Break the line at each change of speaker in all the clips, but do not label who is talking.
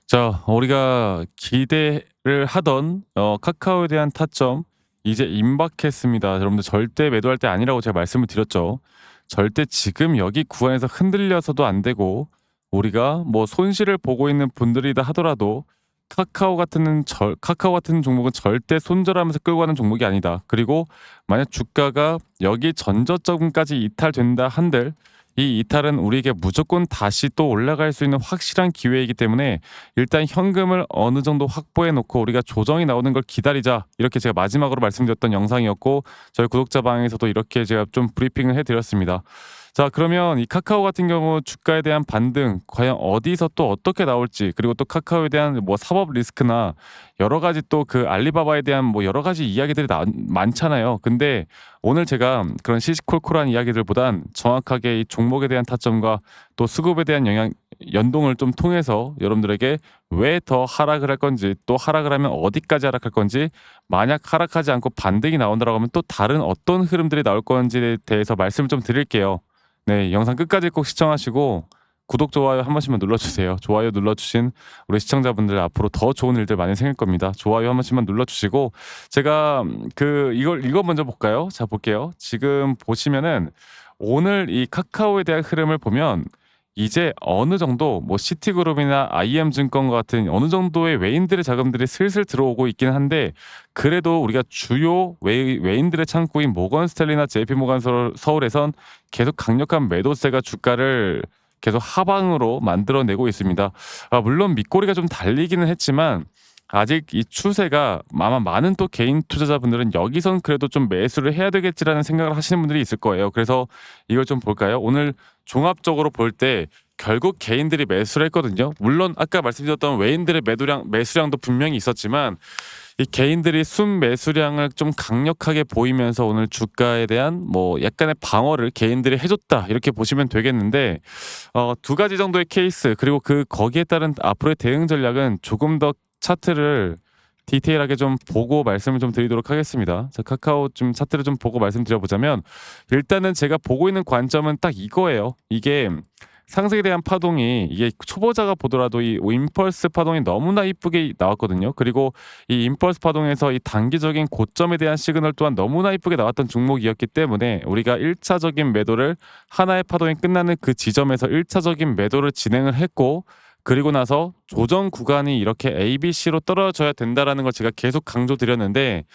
자, 우리가 기대를 하던 카카오에 대한 타점 이제 임박했습니다. 여러분들 절대 매도할 때 아니라고 제가 말씀을 드렸죠. 절대 지금 여기 구간에서 흔들려서도 안 되고 우리가 뭐 손실을 보고 있는 분들이다 하더라도 카카오 같은 종목은 절대 손절하면서 끌고 가는 종목이 아니다. 그리고 만약 주가가 여기 전저점까지 이탈된다 한들 이 이탈은 우리에게 무조건 다시 또 올라갈 수 있는 확실한 기회이기 때문에 일단 현금을 어느 정도 확보해 놓고 우리가 조정이 나오는 걸 기다리자. 이렇게 제가 마지막으로 말씀드렸던 영상이었고 저희 구독자 방에서도 이렇게 제가 좀 브리핑을 해 드렸습니다. 자, 그러면 이 카카오 같은 경우 주가에 대한 반등 과연 어디서 또 어떻게 나올지, 그리고 또 카카오에 대한 뭐 사법 리스크나 여러 가지 또 그 알리바바에 대한 뭐 여러 가지 이야기들이 많잖아요. 근데 오늘 제가 그런 시시콜콜한 이야기들보단 정확하게 이 종목에 대한 타점과 또 수급에 대한 연동을 좀 통해서 여러분들에게 왜 더 하락을 할 건지, 또 하락을 하면 어디까지 하락할 건지, 만약 하락하지 않고 반등이 나온다라고 하면 또 다른 어떤 흐름들이 나올 건지에 대해서 말씀을 좀 드릴게요. 네, 영상 끝까지 꼭 시청하시고 구독, 좋아요 한 번씩만 눌러주세요. 좋아요 눌러주신 우리 시청자분들 앞으로 더 좋은 일들 많이 생길 겁니다. 좋아요 한 번씩만 눌러주시고 제가 이거 먼저 볼까요? 자, 볼게요. 지금 보시면은 오늘 이 카카오에 대한 흐름을 보면 이제 어느 정도 뭐 시티그룹이나 IM증권과 같은 어느 정도의 외인들의 자금들이 슬슬 들어오고 있긴 한데 그래도 우리가 주요 외인들의 창구인 모건스탠리나 JP모간 서울에선 계속 강력한 매도세가 주가를 계속 하방으로 만들어내고 있습니다. 물론 밑꼬리가 좀 달리기는 했지만 아직 이 추세가 아마 많은 또 개인 투자자분들은 여기선 그래도 좀 매수를 해야 되겠지라는 생각을 하시는 분들이 있을 거예요. 그래서 이걸 좀 볼까요? 오늘 종합적으로 볼 때 결국 개인들이 매수를 했거든요. 물론 아까 말씀드렸던 외인들의 매수량도 분명히 있었지만 이 개인들이 순매수량을 좀 강력하게 보이면서 오늘 주가에 대한 뭐 약간의 방어를 개인들이 해줬다 이렇게 보시면 되겠는데 두 가지 정도의 케이스, 그리고 거기에 따른 앞으로의 대응 전략은 조금 더 차트를 디테일하게 좀 보고 말씀을 좀 드리도록 하겠습니다. 자, 카카오 좀 차트를 좀 보고 말씀드려보자면 일단은 제가 보고 있는 관점은 딱 이거예요. 이게 상승에 대한 파동이 이게 초보자가 보더라도 이 임펄스 파동이 너무나 이쁘게 나왔거든요. 그리고 이 임펄스 파동에서 이 단기적인 고점에 대한 시그널 또한 너무나 이쁘게 나왔던 종목이었기 때문에 우리가 1차적인 매도를 하나의 파동이 끝나는 그 지점에서 1차적인 매도를 진행을 했고, 그리고 나서 조정 구간이 이렇게 ABC로 떨어져야 된다라는 걸 제가 계속 강조드렸는데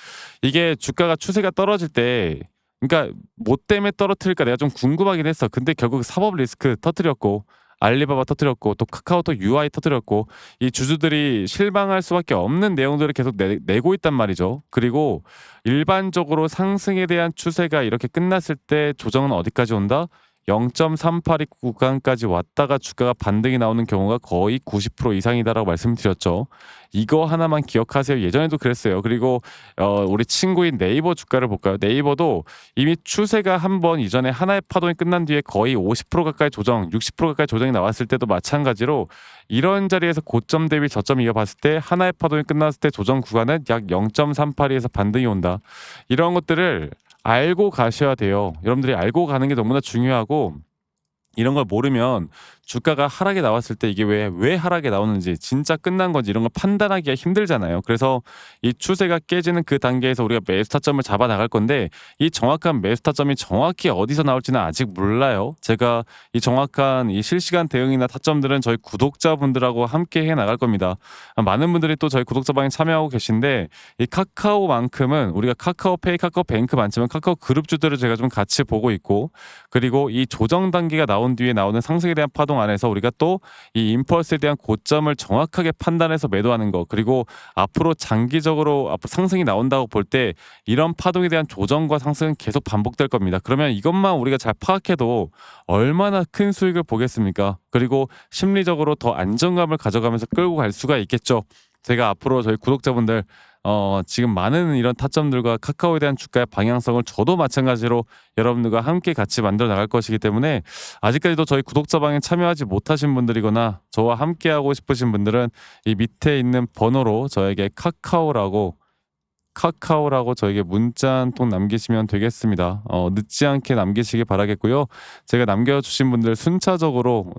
이게 주가가 추세가 떨어질 때 그러니까 뭐 때문에 떨어뜨릴까 내가 좀 궁금하긴 했어. 근데 결국 사법 리스크 터뜨렸고 알리바바 터뜨렸고 또 카카오톡 UI 터뜨렸고 이 주주들이 실망할 수밖에 없는 내용들을 계속 내고 있단 말이죠. 그리고 일반적으로 상승에 대한 추세가 이렇게 끝났을 때 조정은 어디까지 온다? 0.382 구간까지 왔다가 주가가 반등이 나오는 경우가 거의 90% 이상이다라고 말씀드렸죠. 이거 하나만 기억하세요. 예전에도 그랬어요. 그리고 우리 친구인 네이버 주가를 볼까요? 네이버도 이미 추세가 한 번 이전에 하나의 파동이 끝난 뒤에 거의 50% 가까이 조정, 60% 가까이 조정이 나왔을 때도 마찬가지로 이런 자리에서 고점 대비 저점 이어봤을 때 하나의 파동이 끝났을 때 조정 구간은 약 0.382에서 반등이 온다. 이런 것들을 알고 가셔야 돼요. 여러분들이 알고 가는 게 너무나 중요하고 이런 걸 모르면 주가가 하락에 나왔을 때 이게 왜 하락에 나오는지 진짜 끝난 건지 이런 걸 판단하기가 힘들잖아요. 그래서 이 추세가 깨지는 그 단계에서 우리가 매수 타점을 잡아 나갈 건데 이 정확한 매수 타점이 정확히 어디서 나올지는 아직 몰라요. 제가 이 정확한 이 실시간 대응이나 타점들은 저희 구독자분들하고 함께 해 나갈 겁니다. 많은 분들이 또 저희 구독자방에 참여하고 계신데 이 카카오만큼은 우리가 카카오페이, 카카오뱅크 많지만 카카오 그룹주들을 제가 좀 같이 보고 있고, 그리고 이 조정 단계가 나온 뒤에 나오는 상승에 대한 파동 안에서 우리가 또 이 임펄스에 대한 고점을 정확하게 판단해서 매도하는 거, 그리고 앞으로 장기적으로 앞으로 상승이 나온다고 볼 때 이런 파동에 대한 조정과 상승은 계속 반복될 겁니다. 그러면 이것만 우리가 잘 파악해도 얼마나 큰 수익을 보겠습니까? 그리고 심리적으로 더 안정감을 가져가면서 끌고 갈 수가 있겠죠. 제가 앞으로 저희 구독자분들 지금 많은 이런 타점들과 카카오에 대한 주가의 방향성을 저도 마찬가지로 여러분들과 함께 같이 만들어 나갈 것이기 때문에 아직까지도 저희 구독자방에 참여하지 못하신 분들이거나 저와 함께 하고 싶으신 분들은 이 밑에 있는 번호로 저에게 카카오라고 저에게 문자 한 통 남기시면 되겠습니다. 늦지 않게 남기시길 바라겠고요. 제가 남겨주신 분들 순차적으로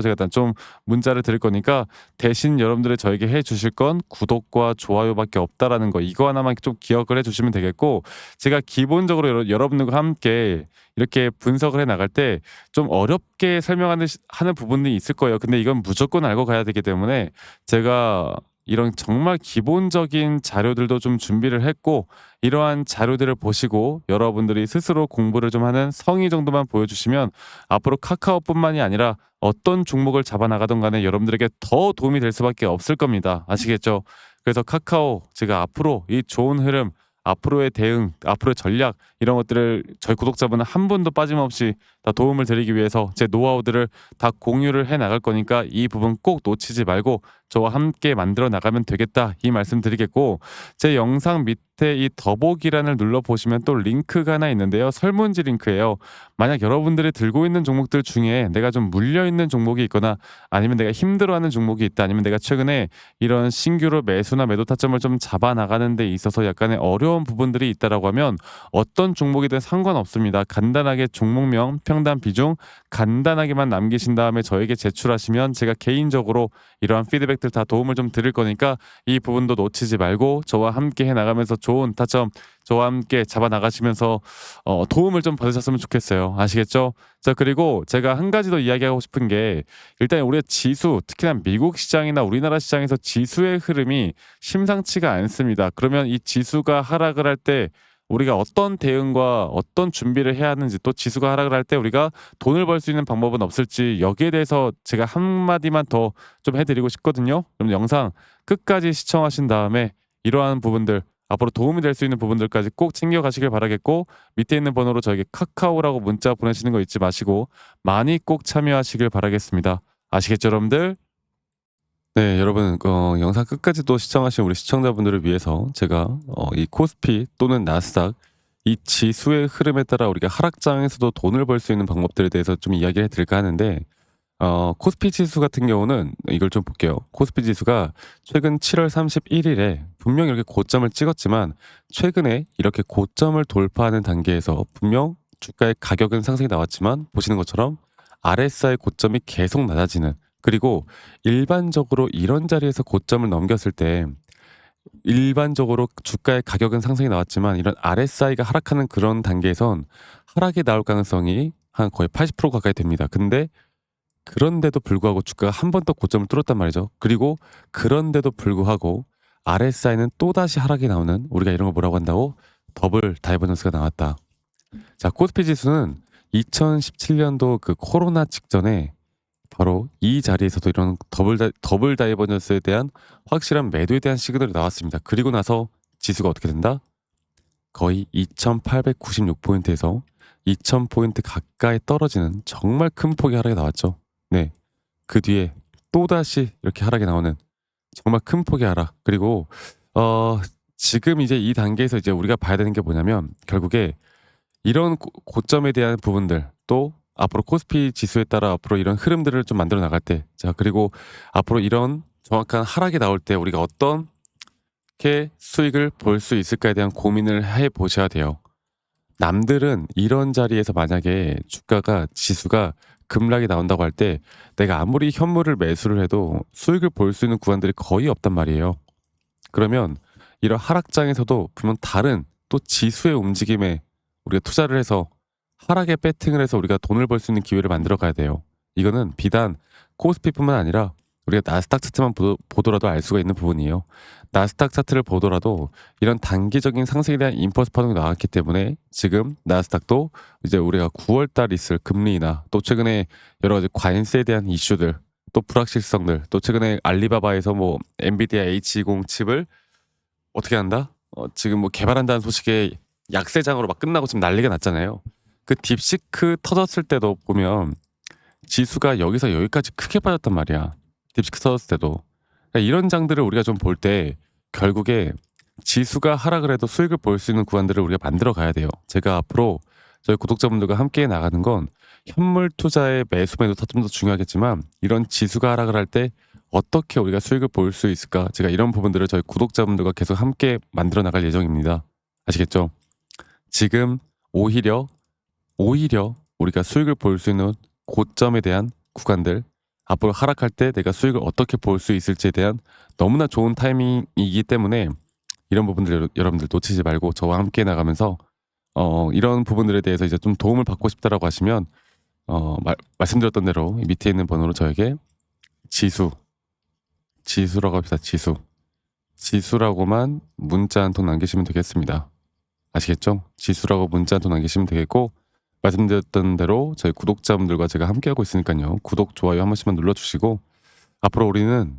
제가 일단 좀 문자를 드릴 거니까 대신 여러분들이 저에게 해 주실 건 구독과 좋아요밖에 없다라는 거 이거 하나만 좀 기억을 해 주시면 되겠고 제가 기본적으로 여러분들과 함께 이렇게 분석을 해 나갈 때 좀 어렵게 하는 부분이 있을 거예요. 근데 이건 무조건 알고 가야 되기 때문에 제가 이런 정말 기본적인 자료들도 좀 준비를 했고 이러한 자료들을 보시고 여러분들이 스스로 공부를 좀 하는 성의 정도만 보여주시면 앞으로 카카오뿐만이 아니라 어떤 종목을 잡아나가던 간에 여러분들에게 더 도움이 될 수밖에 없을 겁니다. 아시겠죠? 그래서 카카오 제가 앞으로 이 좋은 흐름 앞으로의 대응, 앞으로의 전략 이런 것들을 저희 구독자분은 한 분도 빠짐없이 다 도움을 드리기 위해서 제 노하우들을 다 공유를 해 나갈 거니까 이 부분 꼭 놓치지 말고 저와 함께 만들어 나가면 되겠다 이 말씀 드리겠고 제 영상 밑에 이 더보기란을 눌러 보시면 또 링크가 하나 있는데요. 설문지 링크예요. 만약 여러분들이 들고 있는 종목들 중에 내가 좀 물려 있는 종목이 있거나 아니면 내가 힘들어하는 종목이 있다 아니면 내가 최근에 이런 신규로 매수나 매도 타점을 좀 잡아 나가는 데 있어서 약간의 어려운 부분들이 있다라고 하면 어떤 종목이든 상관없습니다. 간단하게 종목명, 평단 비중 간단하게만 남기신 다음에 저에게 제출하시면 제가 개인적으로 이러한 피드백들 다 도움을 좀 드릴 거니까 이 부분도 놓치지 말고 저와 함께 해 나가면서 좋은 타점 저와 함께 잡아 나가시면서 도움을 좀 받으셨으면 좋겠어요. 아시겠죠? 자 그리고 제가 한 가지 더 이야기하고 싶은 게 일단 우리가 지수 특히나 미국 시장이나 우리나라 시장에서 지수의 흐름이 심상치가 않습니다. 그러면 이 지수가 하락을 할 때 우리가 어떤 대응과 어떤 준비를 해야 하는지 또 지수가 하락을 할 때 우리가 돈을 벌 수 있는 방법은 없을지 여기에 대해서 제가 한마디만 더 좀 해드리고 싶거든요. 그럼 영상 끝까지 시청하신 다음에 이러한 부분들 앞으로 도움이 될 수 있는 부분들까지 꼭 챙겨가시길 바라겠고 밑에 있는 번호로 저에게 카카오라고 문자 보내시는 거 잊지 마시고 많이 꼭 참여하시길 바라겠습니다. 아시겠죠 여러분들? 네, 여러분, 영상 끝까지 또 시청하신 우리 시청자분들을 위해서 제가 이 코스피 또는 나스닥 이 지수의 흐름에 따라 우리가 하락장에서도 돈을 벌 수 있는 방법들에 대해서 좀 이야기를 해드릴까 하는데 코스피 지수 같은 경우는 이걸 좀 볼게요. 코스피 지수가 최근 7월 31일에 분명 이렇게 고점을 찍었지만 최근에 이렇게 고점을 돌파하는 단계에서 분명 주가의 가격은 상승이 나왔지만 보시는 것처럼 RSI 고점이 계속 낮아지는 그리고 일반적으로 이런 자리에서 고점을 넘겼을 때 일반적으로 주가의 가격은 상승이 나왔지만 이런 RSI가 하락하는 그런 단계에선 하락이 나올 가능성이 한 거의 80% 가까이 됩니다. 근데 그런데도 불구하고 주가가 한 번 더 고점을 뚫었단 말이죠. 그리고 그런데도 불구하고 RSI는 또다시 하락이 나오는 우리가 이런 걸 뭐라고 한다고? 더블 다이버전스가 나왔다. 자, 코스피 지수는 2017년도 그 코로나 직전에 바로 이 자리에서도 이런 더블 다이버전스에 대한 확실한 매도에 대한 시그널이 나왔습니다. 그리고 나서 지수가 어떻게 된다? 거의 2896포인트에서 2000포인트 가까이 떨어지는 정말 큰 폭의 하락이 나왔죠. 네. 그 뒤에 또다시 이렇게 하락이 나오는 정말 큰 폭의 하락. 그리고 지금 이제 이 단계에서 이제 우리가 봐야 되는 게 뭐냐면 결국에 이런 고점에 대한 부분들 또 앞으로 코스피 지수에 따라 앞으로 이런 흐름들을 좀 만들어 나갈 때 자 그리고 앞으로 이런 정확한 하락이 나올 때 우리가 어떻게 수익을 볼 수 있을까에 대한 고민을 해 보셔야 돼요. 남들은 이런 자리에서 만약에 주가가 지수가 급락이 나온다고 할 때 내가 아무리 현물을 매수를 해도 수익을 볼 수 있는 구간들이 거의 없단 말이에요. 그러면 이런 하락장에서도 분명 다른 또 지수의 움직임에 우리가 투자를 해서 하락에 배팅을 해서 우리가 돈을 벌 수 있는 기회를 만들어 가야 돼요. 이거는 비단 코스피뿐만 아니라 우리가 나스닥 차트만 보더라도 알 수가 있는 부분이에요. 나스닥 차트를 보더라도 이런 단기적인 상승에 대한 임펄스 파동이 나왔기 때문에 지금 나스닥도 이제 우리가 9월 달 있을 금리나 또 최근에 여러 가지 관세에 대한 이슈들 또 불확실성들 또 최근에 알리바바에서 뭐 엔비디아 H20 칩을 어떻게 한다? 지금 뭐 개발한다는 소식에 약세장으로 막 끝나고 지금 난리가 났잖아요. 그 딥시크 터졌을 때도 보면 지수가 여기서 여기까지 크게 빠졌단 말이야. 딥시크 터졌을 때도. 그러니까 이런 장들을 우리가 좀 볼 때 결국에 지수가 하락을 해도 수익을 볼 수 있는 구간들을 우리가 만들어 가야 돼요. 제가 앞으로 저희 구독자분들과 함께 나가는 건 현물 투자의 매수 매도 타점도 중요하겠지만 이런 지수가 하락을 할 때 어떻게 우리가 수익을 볼 수 있을까? 제가 이런 부분들을 저희 구독자분들과 계속 함께 만들어 나갈 예정입니다. 아시겠죠? 지금 오히려 우리가 수익을 볼 수 있는 고점에 대한 구간들, 앞으로 하락할 때 내가 수익을 어떻게 볼 수 있을지에 대한 너무나 좋은 타이밍이기 때문에 이런 부분들 여러분들 놓치지 말고 저와 함께 나가면서 이런 부분들에 대해서 이제 좀 도움을 받고 싶다라고 하시면 말씀드렸던 대로 이 밑에 있는 번호로 저에게 지수라고 합시다. 지수라고만 문자 한 통 남기시면 되겠습니다. 아시겠죠? 지수라고 문자 한 통 남기시면 되겠고, 말씀드렸던 대로 저희 구독자분들과 제가 함께하고 있으니까요. 구독, 좋아요 한 번씩만 눌러주시고, 앞으로 우리는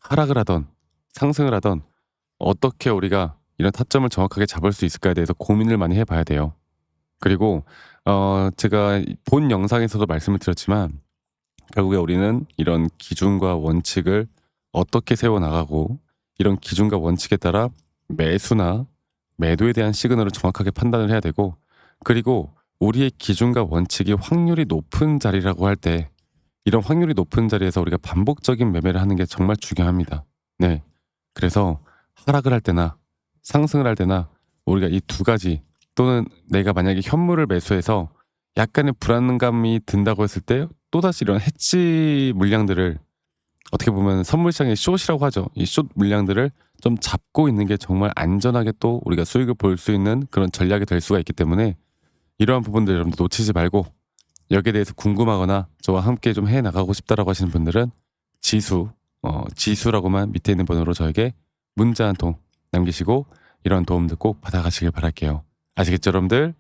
하락을 하던 상승을 하던 어떻게 우리가 이런 타점을 정확하게 잡을 수 있을까에 대해서 고민을 많이 해봐야 돼요. 그리고 제가 본 영상에서도 말씀을 드렸지만 결국에 우리는 이런 기준과 원칙을 어떻게 세워나가고 이런 기준과 원칙에 따라 매수나 매도에 대한 시그널을 정확하게 판단을 해야 되고, 그리고 우리의 기준과 원칙이 확률이 높은 자리라고 할 때 이런 확률이 높은 자리에서 우리가 반복적인 매매를 하는 게 정말 중요합니다. 네. 그래서 하락을 할 때나 상승을 할 때나 우리가 이 두 가지, 또는 내가 만약에 현물을 매수해서 약간의 불안감이 든다고 했을 때 또다시 이런 해치 물량들을, 어떻게 보면 선물 시장의 숏이라고 하죠. 이 숏 물량들을 좀 잡고 있는 게 정말 안전하게 또 우리가 수익을 볼 수 있는 그런 전략이 될 수가 있기 때문에 이러한 부분들 여러분들 놓치지 말고, 여기에 대해서 궁금하거나 저와 함께 좀 해 나가고 싶다라고 하시는 분들은 지수라고만 밑에 있는 번호로 저에게 문자 한 통 남기시고 이런 도움들 꼭 받아가시길 바랄게요. 아시겠죠, 여러분들?